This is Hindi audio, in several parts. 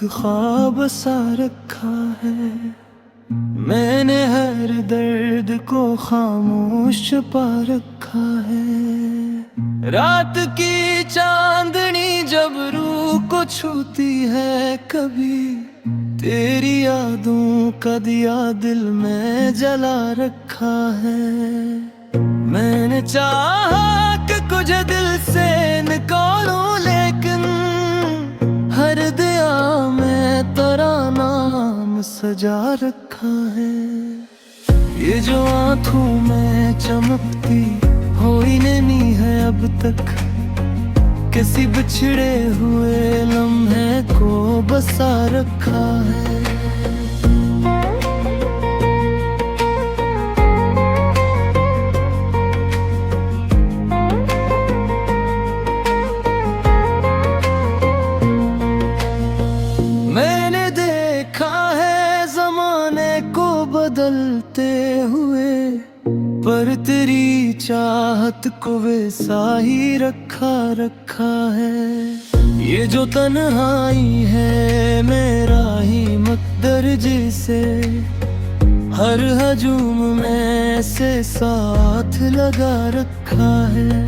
ख्वाब सा रखा है। मैंने हर दर्द को खामोश छुपा रखा है। रात की चांदनी जब रूह को छूती है, कभी तेरी यादों का दिया दिल में जला रखा है। मैंने चाहा कि कुछ दिल से निकालूं, लेकिन हर दिया में तेरा नाम सजा रखा है। ये जो आंखों में चमकती हुई नहीं है अब तक, किसी बिछड़े हुए लम्हे को बसा रखा है। मैंने देखा है ज़माने को बदलते हुए, पर तेरी चाहत को वैसा ही रखा है। ये जो तन्हाई है मेरा ही मकदर, जिसे हर हजूम में से साथ लगा रखा है।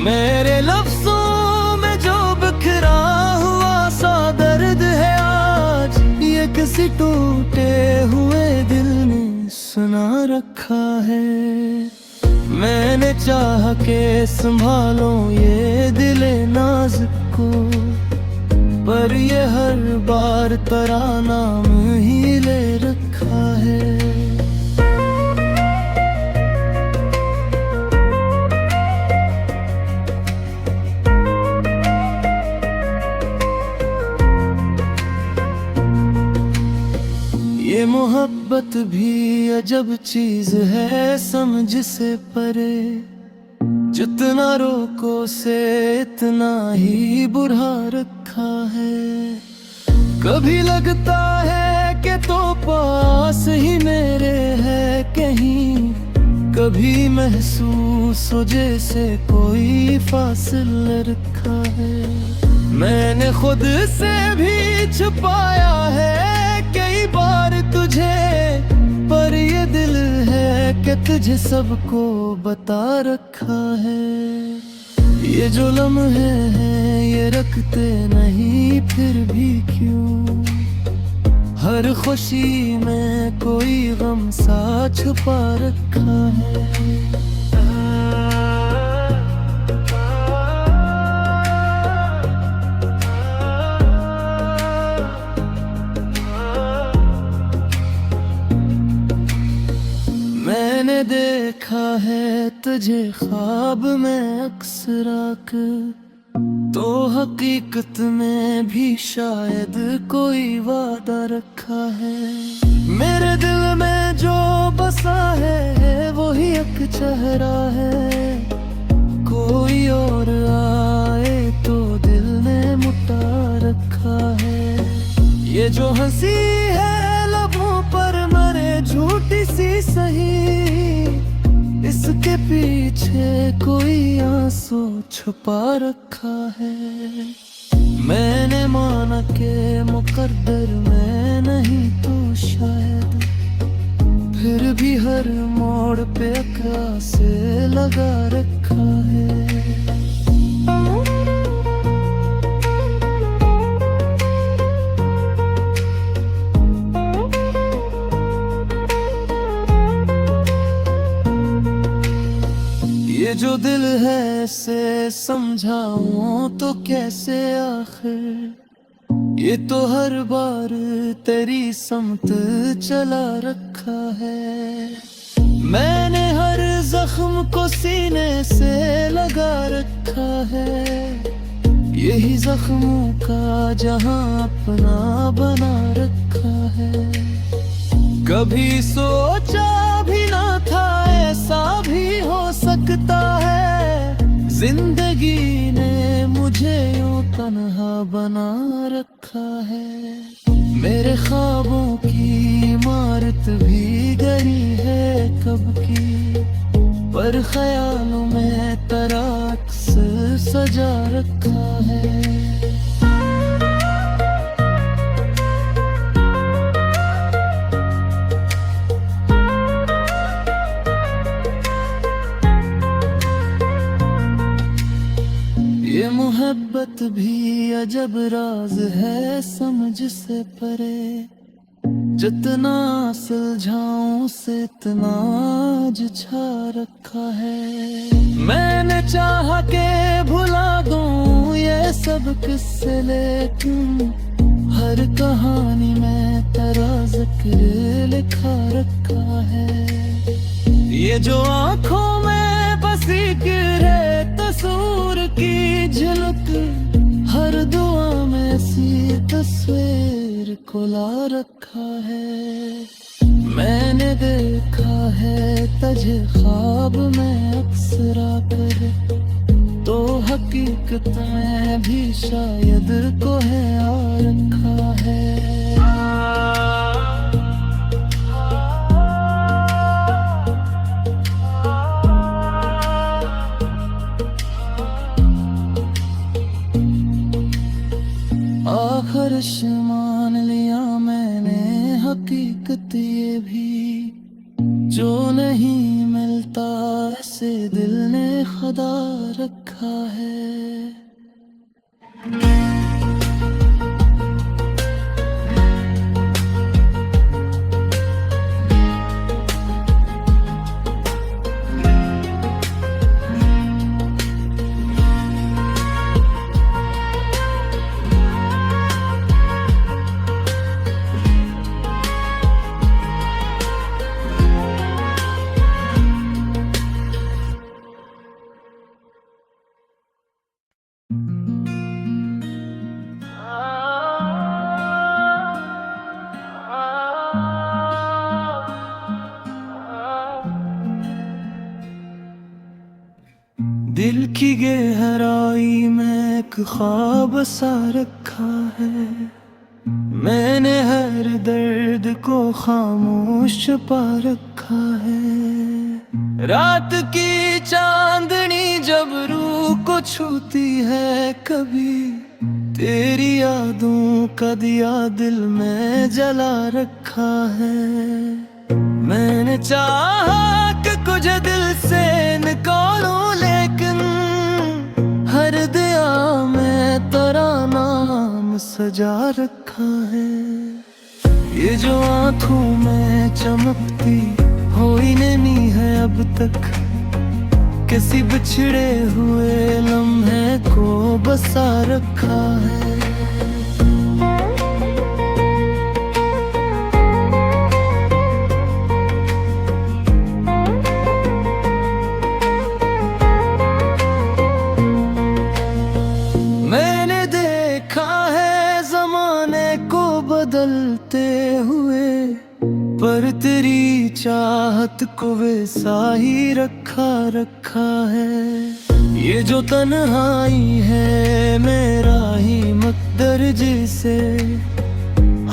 मेरे लफ्जों में जो बिखरा हुआ सा दर्द है, आज ये किसी टूटे हुए दिल ने सुना रखा है। मैंने चाहा के संभालो ये दिले नाज़ुक को, पर ये हर बार तेरा नाम ही ले रखा है। ये मोहब्बत भी अजब चीज है, समझ से परे। जितना रोको से इतना ही बुरा रखा है। कभी लगता है कि तो पास ही मेरे है कहीं, कभी महसूस हो जैसे कोई फासिला रखा है। मैंने खुद से भी छुपाया है कई बार तुझे, पर ये दिल है कि तुझे सबको बता रखा है। ये जो लम्हे हैं ये रखते नहीं फिर भी क्यों, हर खुशी में कोई गम सा छुपा रखा है। मैंने देखा है तुझे ख्वाब में अक्सर आकर, तो हकीकत में भी शायद कोई वादा रखा है। मेरे दिल में जो बसा है वही एक चेहरा है, कोई और आए तो दिल ने मुटा रखा है। ये जो हंसी है लबों पर मरे झूठी सी सही, इसके पीछे कोई आंसू छुपा रखा है। मैंने माना के मुकद्दर में नहीं तो शायद, फिर भी हर मोड़ पे अकरा से लगा रखा है। ये जो दिल है से समझाऊं तो कैसे आखिर, ये तो हर बार तेरी समत चला रखा है। मैंने हर जख्म को सीने से लगा रखा है, यही जख्मों का जहां अपना बना रखा है। कभी सोचा भी ना था ऐसा भी हो सकता है, जिंदगी ने मुझे यूं तन्हा बना रखा है। मेरे ख्वाबों की इमारत भी गई है कब की, पर ख्यालों में तेरा अक्स सजा रखा है। मोहब्बत भी अजब राज है समझ से परे, जितना सुलझाऊं से इतना आज छा रखा है। मैंने चाहा के भुला दूं ये सब किस्से, लेकिन हर कहानी में तेरा जिक्र लिखा रखा है। ये जो आंखों में बसी गिरे तस्वीर की झलक, हर दुआ में सी तस्वीर को ला रखा है। मैंने देखा है तुझे ख्वाब में अक्सर आकर, तो हकीकत में भी शायद को है आ रखा है। आखिर मान लिया मैंने हकीकत ये भी, जो नहीं मिलता ऐसे दिल ने खुदा रखा है। दिल की गहराई में एक ख्वाब सा रखा है, मैंने हर दर्द को खामोश छुपा रखा है। रात की चांदनी जब रूह को छूती है कभी, तेरी यादों का दिया दिल में जला रखा है। मैंने चाहा कि कुछ दिल से निकालूं, लेकिन हर दिया में तेरा नाम सजा रखा है। ये जो आंखों में चमकती हुई नहीं है अब तक, किसी बिछड़े हुए लम्हे को बसा रखा है। मैंने देखा है जमाने को बदलते हुए, पर तेरी चाहत को वैसा ही रखा है। ये जो तन्हाई है मेरा ही मकदर जिसे,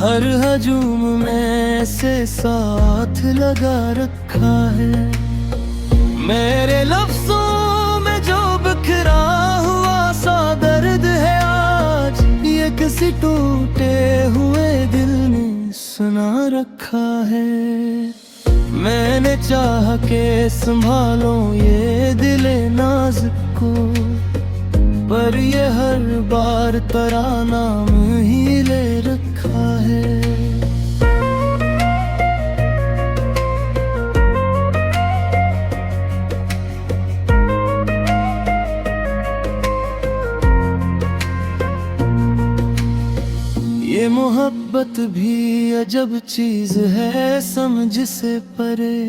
हर हजूम में से साथ लगा रखा है। मेरे लफ्जों में जो बिखरा हुआ सा दर्द है आज, ये किसी टूटे हुए दिल ने सुना रखा है। मैंने चाह के संभालो ये दिले नाज़ुक को, पर ये हर बार तेरा नाम ही ले रखा है। ये मोहब्बत भी अजब चीज है समझ से परे,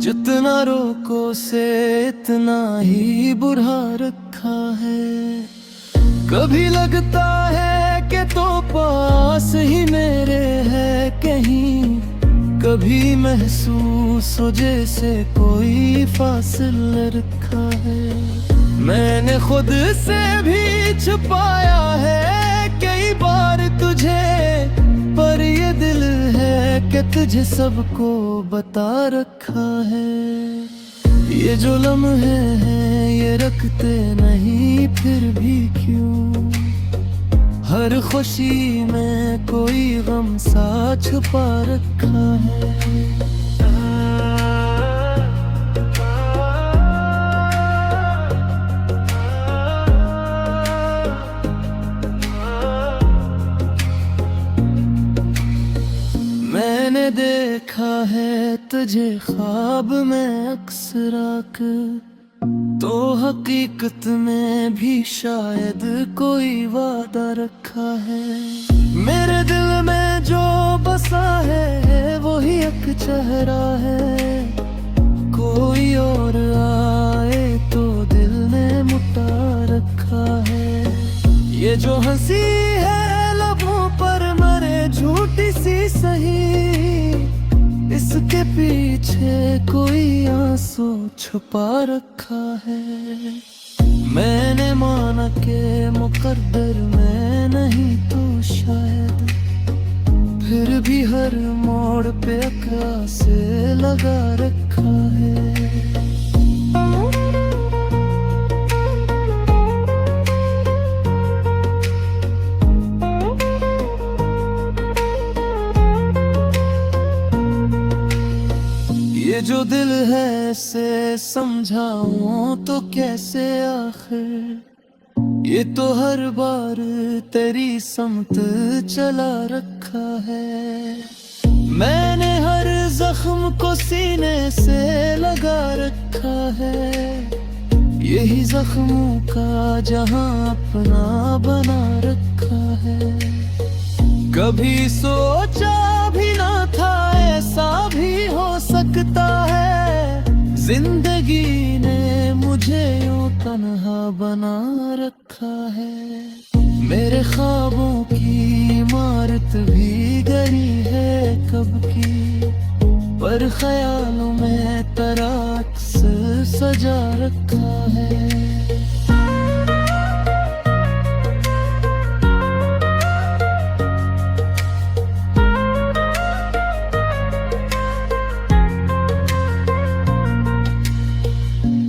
जितना रोको से इतना ही बुरा रखा है। कभी लगता है कि तो पास ही मेरे है कहीं, कभी महसूस हो जैसे कोई फासला रखा है। मैंने खुद से भी छुपाया है कई बार तुझे, पर ये दिल है कि तुझे सबको बता रखा है। ये जो लम्हे हैं ये रखते नहीं फिर भी क्यों, हर खुशी में कोई गम सा छुपा रखा है। मैंने देखा है तुझे ख्वाब में अक्सर आकर, तो हकीकत में भी शायद कोई वादा रखा है। मेरे दिल में जो बसा है वही एक चेहरा है, कोई और आए तो दिल ने मुटा रखा है। ये जो हंसी है लबों पर मरे झूठी सी सही, इसके पीछे कोई आंसू छुपा रखा है। मैंने माना के मुकद्दर में नहीं तो शायद, फिर भी हर मोड़ पे अकरा से लगा रखा है। ये जो दिल है इसे समझाऊं तो कैसे आखिर, ये तो हर बार तेरी समत चला रखा है। मैंने हर जख्म को सीने से लगा रखा है, यही जख्मों का जहां अपना बना रखा है। कभी सोचा भी ना था ऐसा भी हो सकता है, जिंदगी ने मुझे यूं तन्हा बना रखा है। मेरे ख्वाबों की इमारत भी गरी है कब की, पर ख्यालों में तराक्स सजा रखा है।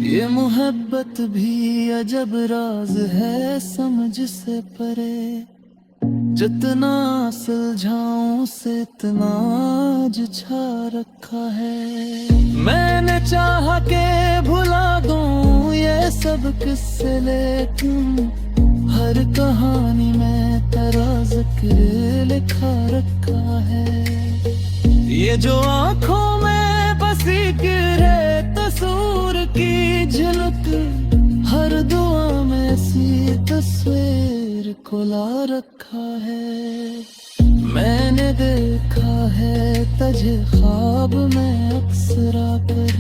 ये मोहब्बत भी अजब राज है समझ से परे, जितना सुलझाऊं से इतना आज छा रखा है। मैंने चाहा के भुला दूं ये सब किस्से, लेकिन हर कहानी में तेरा जिक्र लिखा रखा है। ये जो आंखों में बसी गिरे तस्वीर की झलक, हर दुआ में सी तस्वीर को ला रखा है। मैंने देखा है तुझे ख्वाब में अक्सर आकर,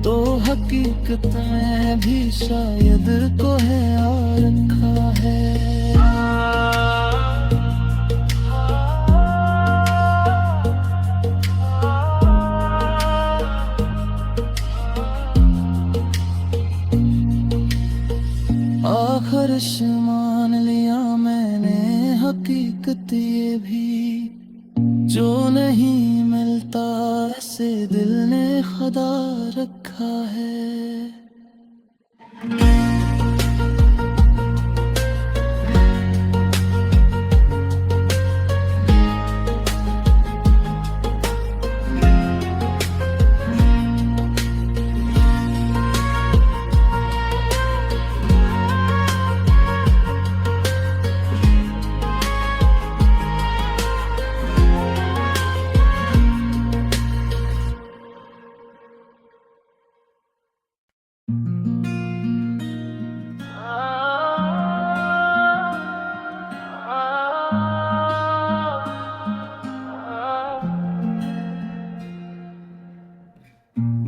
तो हकीकत में भी शायद को है आ रखा है। आखिरश मान लिया मैंने हकीकत ये भी, जो नहीं मिलता ऐसे दिल ने खुदा रखा है।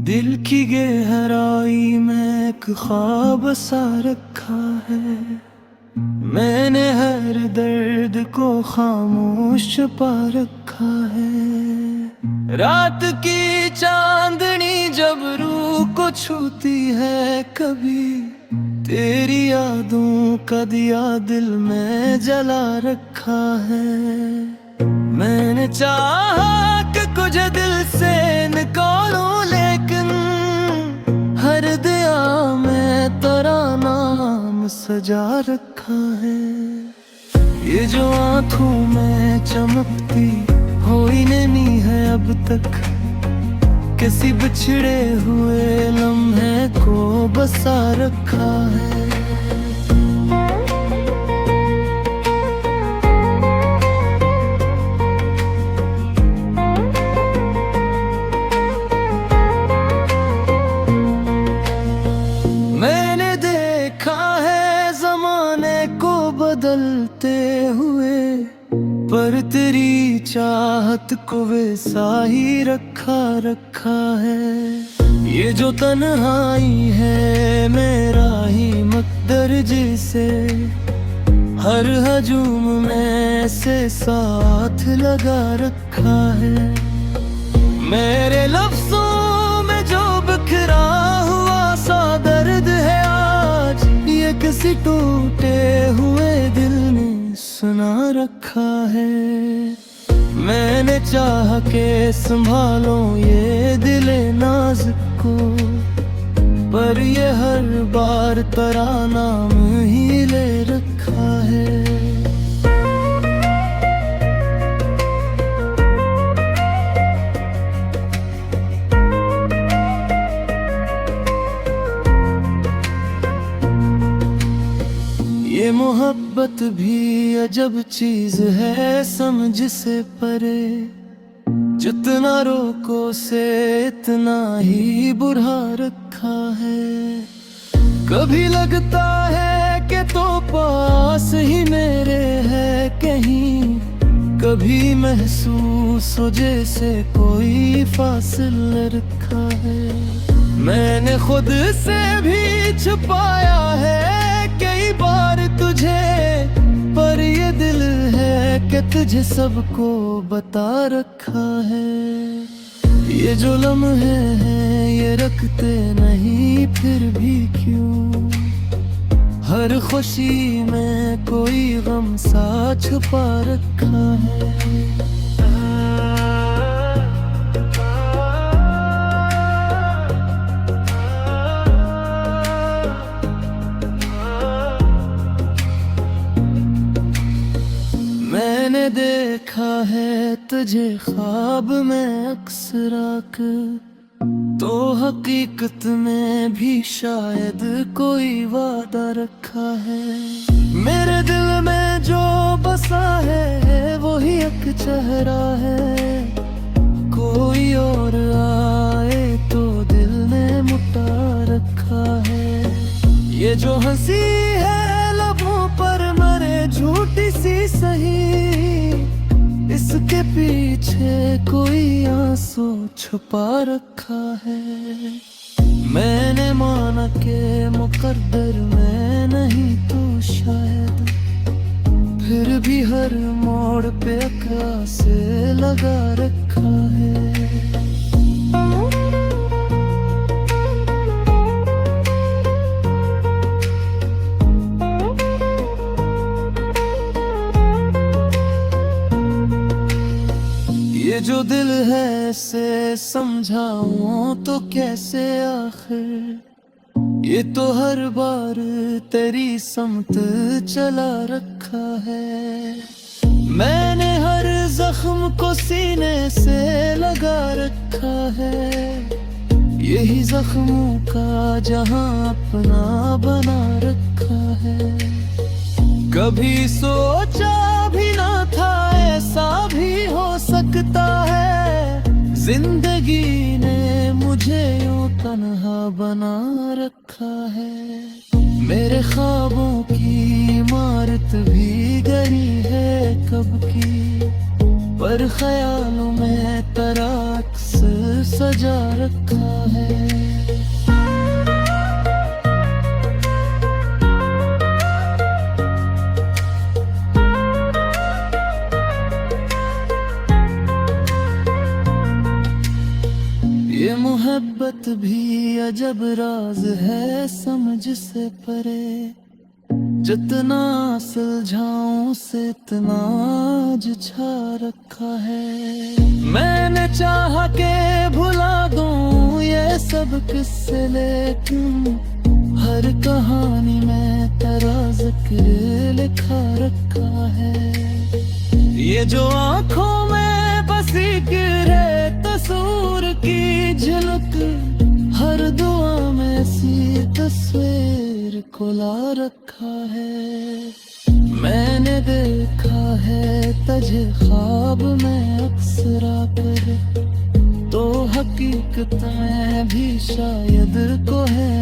दिल की गहराई में एक ख्वाब सा रखा है, मैंने हर दर्द को खामोश छुपा रखा है। रात की चांदनी जब रूह को छूती है कभी, तेरी यादों का दिया दिल में जला रखा है। मैंने चाहा कि कुछ दिल से निकालूं, लेकिन हर दिया में तेरा नाम सजा रखा है। ये जो आंखों में चमकती हुई नहीं है अब तक, किसी बिछड़े हुए लम्हे को बसा रखा है। हुए, पर तेरी चाहत को वैसा ही रखा रखा है। ये जो तन्हाई है मेरा ही मकदर जिसे हर हजूम में से साथ लगा रखा है। मेरे लफ्जों में जो बिखरा हुआ सा दर्द है आज, ये किसी टूटे हुए दिल ने सुना रखा है। मैंने चाह के संभालो ये दिले नाज़ुक को, पर ये हर बार तेरा नाम ही ले रखा है। ये मोहब्बत भी अजब चीज है, समझ से परे। जितना रोको से इतना ही बुढ़ा रखा है। कभी लगता है कि तो पास ही मेरे है कहीं, कभी महसूस हो जैसे कोई फासला रखा है। मैंने खुद से भी छुपाया है कई बार तुझे, पर ये दिल है कि तुझे सबको बता रखा है। ये जो लम्हे हैं ये रखते नहीं फिर भी क्यों, हर खुशी में कोई गम सा छुपा रखा है। मैंने देखा है तुझे ख्वाब में अक्सर आकर, तो हकीकत में भी शायद कोई वादा रखा है। मेरे दिल में जो बसा है वही एक चेहरा है, कोई और आए तो दिल ने मुटा रखा है। ये जो हंसी है लबों पर मरे झूठी सी सही, इसके पीछे कोई आंसू छुपा रखा है। मैंने माना के मुकद्दर में नहीं तो शायद, फिर भी हर मोड़ पे अकरा से लगा रखा है। ये जो दिल है से समझाऊं तो कैसे आखिर, ये तो हर बार तेरी समत चला रखा है। मैंने हर जख्म को सीने से लगा रखा है, यही जख्मों का जहां अपना बना रखा है। कभी सोचा भी ना था ऐसा भी हो सकता है, जिंदगी ने मुझे यूं तन्हा बना रखा है। मेरे ख्वाबों की इमारत भी गई है कब की, पर ख्यालों में तेरा अक्स सजा रखा है। ये मोहब्बत भी अजब राज है, समझ से परे। जितना सुलझाऊं से इतना आज छा रखा है। मैंने चाहा के भुला दूं ये सब किस्से, लेकिन हर कहानी में तेरा जिक्र लिखा रखा है। ये जो आंखों में बसी गिरे तस्वीर की झलक, हर दुआ में सी तस्वीर को ला रखा है। मैंने देखा है तुझे ख्वाब में अक्सर आकर, तो हकीकत में भी शायद को है